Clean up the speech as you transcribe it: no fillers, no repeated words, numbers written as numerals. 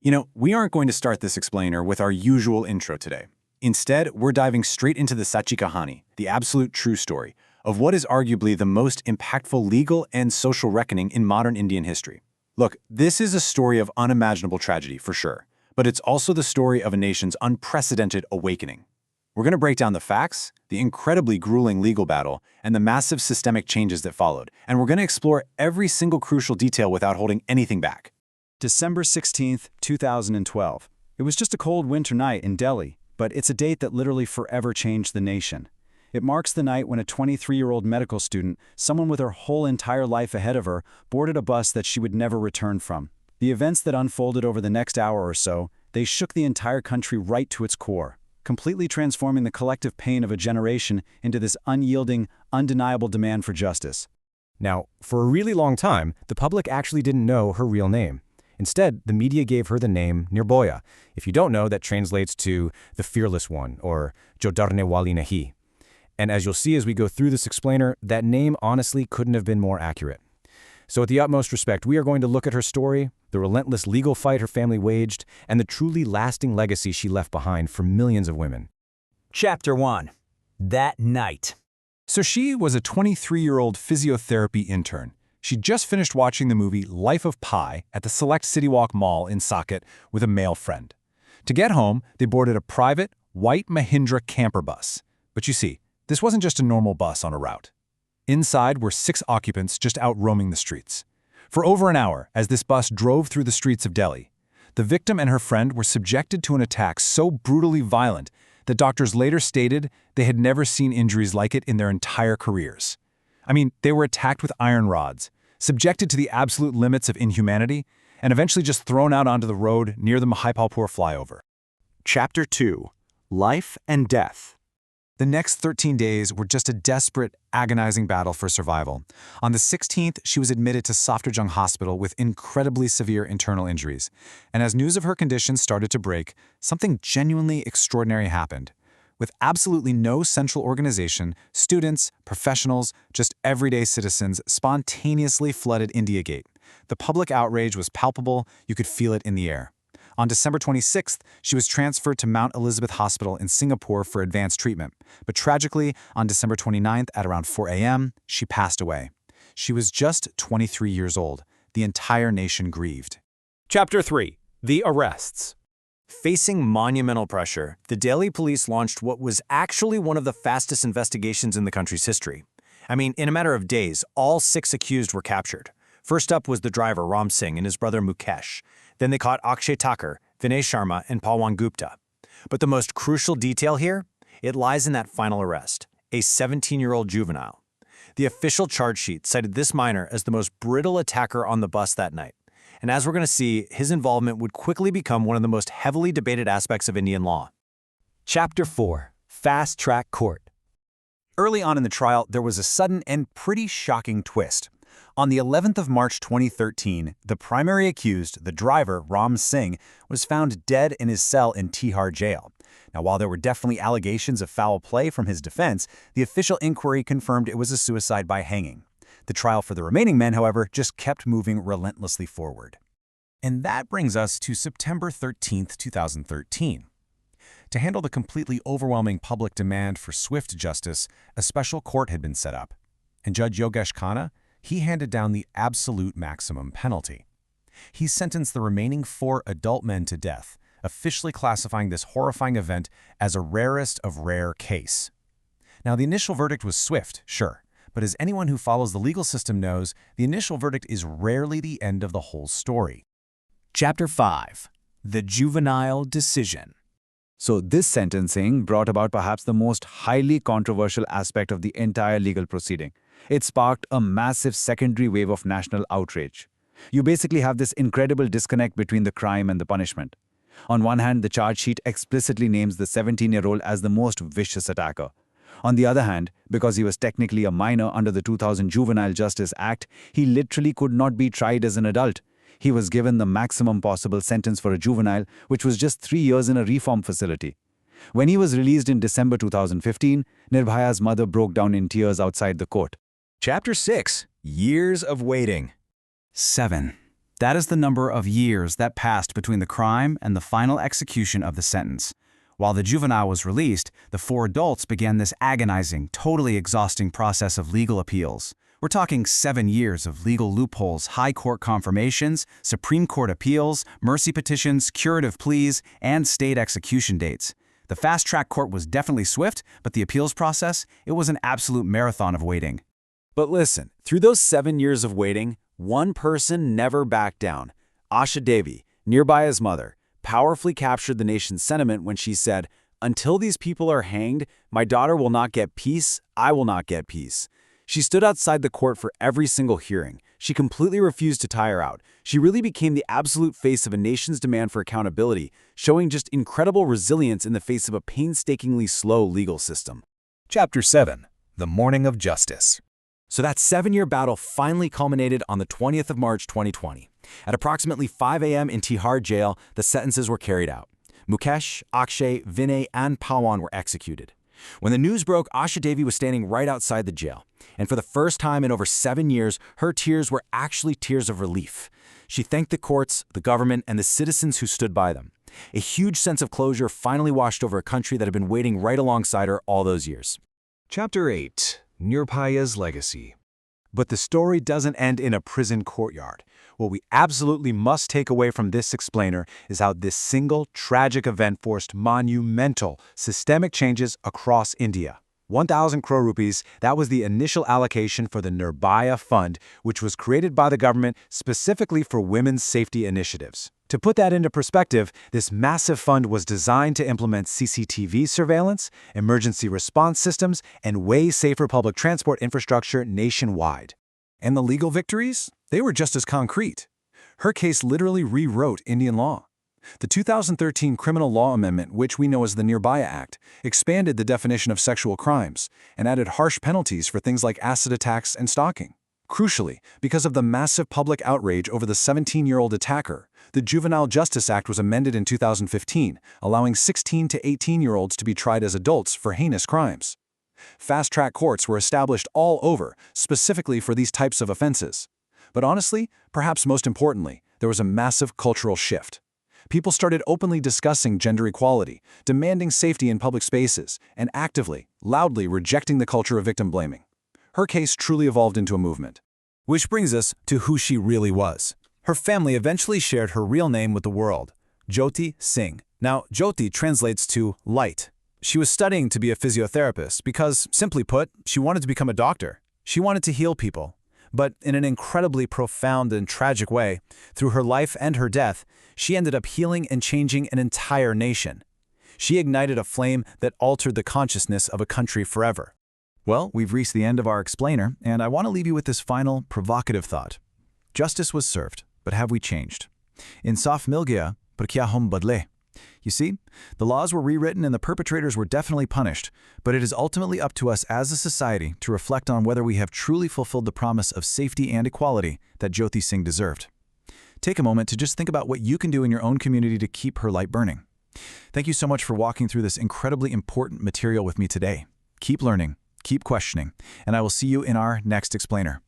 We aren't going to start this explainer with our usual intro today. Instead, we're diving straight into the Sachi Kahani, the absolute true story, of what is arguably the most impactful legal and social reckoning in modern Indian history. Look, this is a story of unimaginable tragedy, for sure, but it's also the story of a nation's unprecedented awakening. We're going to break down the facts, the incredibly grueling legal battle, and the massive systemic changes that followed, and we're going to explore every single crucial detail without holding anything back. December 16th, 2012. It was just a cold winter night in Delhi, but it's a date that literally forever changed the nation. It marks the night when a 23-year-old medical student, someone with her whole entire life ahead of her, boarded a bus that she would never return from. The events that unfolded over the next hour or so, they shook the entire country right to its core, completely transforming the collective pain of a generation into this unyielding, undeniable demand for justice. Now, for a really long time, the public actually didn't know her real name. Instead, the media gave her the name Nirbhaya. If you don't know, that translates to the fearless one, or Jo Darne Wali Nahi. And as you'll see as we go through this explainer, that name honestly couldn't have been more accurate. So with the utmost respect, we are going to look at her story, the relentless legal fight her family waged, and the truly lasting legacy she left behind for millions of women. Chapter 1. That Night. So she was a 23-year-old physiotherapy intern. She'd just finished watching the movie Life of Pi at the Select City Walk Mall in Saket with a male friend. To get home, they boarded a private, white Mahindra camper bus. But you see, this wasn't just a normal bus on a route. Inside were 6 occupants just out roaming the streets. For over an hour, as this bus drove through the streets of Delhi, the victim and her friend were subjected to an attack so brutally violent that doctors later stated they had never seen injuries like it in their entire careers. I mean, they were attacked with iron rods, subjected to the absolute limits of inhumanity, and eventually just thrown out onto the road near the Mahipalpur flyover. Chapter 2. Life and Death. The next 13 days were just a desperate, agonizing battle for survival. On the 16th, she was admitted to Safdarjung Hospital with incredibly severe internal injuries. And as news of her condition started to break, something genuinely extraordinary happened. With absolutely no central organization, students, professionals, just everyday citizens spontaneously flooded India Gate. The public outrage was palpable, you could feel it in the air. On December 26th, she was transferred to Mount Elizabeth Hospital in Singapore for advanced treatment. But tragically, on December 29th at around 4 a.m., she passed away. She was just 23 years old. The entire nation grieved. Chapter 3. The Arrests. Facing monumental pressure, the Delhi police launched what was actually one of the fastest investigations in the country's history. I mean, in a matter of days, all 6 accused were captured. First up was the driver, Ram Singh, and his brother Mukesh. Then they caught Akshay Thakur, Vinay Sharma, and Palwan Gupta. But the most crucial detail here? It lies in that final arrest, a 17-year-old juvenile. The official charge sheet cited this minor as the most brittle attacker on the bus that night. And as we're going to see, his involvement would quickly become one of the most heavily debated aspects of Indian law. Chapter 4. Fast Track Court. Early on in the trial, there was a sudden and pretty shocking twist. On the 11th of March 2013, the primary accused, the driver, Ram Singh, was found dead in his cell in Tihar jail. Now, while there were definitely allegations of foul play from his defense, the official inquiry confirmed it was a suicide by hanging. The trial for the remaining men, however, just kept moving relentlessly forward. And that brings us to September 13th, 2013. To handle the completely overwhelming public demand for swift justice, a special court had been set up. And Judge Yogesh Khanna, he handed down the absolute maximum penalty. He sentenced the remaining 4 adult men to death, officially classifying this horrifying event as a rarest of rare case. Now, the initial verdict was swift, sure, but as anyone who follows the legal system knows, the initial verdict is rarely the end of the whole story. Chapter 5. The Juvenile Decision. So this sentencing brought about perhaps the most highly controversial aspect of the entire legal proceeding. It sparked a massive secondary wave of national outrage. You basically have this incredible disconnect between the crime and the punishment. On one hand, the charge sheet explicitly names the 17-year-old as the most vicious attacker. On the other hand, because he was technically a minor under the 2000 Juvenile Justice Act, he literally could not be tried as an adult. He was given the maximum possible sentence for a juvenile, which was just 3 years in a reform facility. When he was released in December 2015, Nirbhaya's mother broke down in tears outside the court. Chapter 6. Years of Waiting. 7. That is the number of years that passed between the crime and the final execution of the sentence. While the juvenile was released, the 4 adults began this agonizing, totally exhausting process of legal appeals. We're talking 7 years of legal loopholes, high court confirmations, Supreme Court appeals, mercy petitions, curative pleas, and state execution dates. The fast-track court was definitely swift, but the appeals process, it was an absolute marathon of waiting. But listen, through those 7 years of waiting, one person never backed down. Asha Devi, Nirbhaya's mother, powerfully captured the nation's sentiment when she said, "Until these people are hanged, my daughter will not get peace, I will not get peace." She stood outside the court for every single hearing. She completely refused to tire out. She really became the absolute face of a nation's demand for accountability, showing just incredible resilience in the face of a painstakingly slow legal system. Chapter 7. The Morning of Justice. So that 7-year battle finally culminated on the 20th of March 2020. At approximately 5 a.m. in Tihar jail, the sentences were carried out. Mukesh, Akshay, Vinay, and Pawan were executed. When the news broke, Asha Devi was standing right outside the jail. And for the first time in over 7 years, her tears were actually tears of relief. She thanked the courts, the government, and the citizens who stood by them. A huge sense of closure finally washed over a country that had been waiting right alongside her all those years. Chapter 8. Nirbhaya's Legacy. But the story doesn't end in a prison courtyard. What we absolutely must take away from this explainer is how this single tragic event forced monumental, systemic changes across India. 1,000 crore rupees, that was the initial allocation for the Nirbhaya Fund, which was created by the government specifically for women's safety initiatives. To put that into perspective, this massive fund was designed to implement CCTV surveillance, emergency response systems, and way safer public transport infrastructure nationwide. And the legal victories? They were just as concrete. Her case literally rewrote Indian law. The 2013 Criminal Law Amendment, which we know as the Nirbhaya Act, expanded the definition of sexual crimes and added harsh penalties for things like acid attacks and stalking. Crucially, because of the massive public outrage over the 17-year-old attacker, the Juvenile Justice Act was amended in 2015, allowing 16 to 18-year-olds to be tried as adults for heinous crimes. Fast-track courts were established all over, specifically for these types of offenses. But honestly, perhaps most importantly, there was a massive cultural shift. People started openly discussing gender equality, demanding safety in public spaces, and actively, loudly rejecting the culture of victim blaming. Her case truly evolved into a movement. Which brings us to who she really was. Her family eventually shared her real name with the world, Jyoti Singh. Now, Jyoti translates to light. She was studying to be a physiotherapist because, simply put, she wanted to become a doctor. She wanted to heal people. But in an incredibly profound and tragic way, through her life and her death, she ended up healing and changing an entire nation. She ignited a flame that altered the consciousness of a country forever. Well, we've reached the end of our explainer, and I want to leave you with this final, provocative thought. Justice was served, but have we changed? Insaf mil gaya, par kya hum badle? You see, the laws were rewritten and the perpetrators were definitely punished, but it is ultimately up to us as a society to reflect on whether we have truly fulfilled the promise of safety and equality that Jyoti Singh deserved. Take a moment to just think about what you can do in your own community to keep her light burning. Thank you so much for walking through this incredibly important material with me today. Keep learning, keep questioning, and I will see you in our next explainer.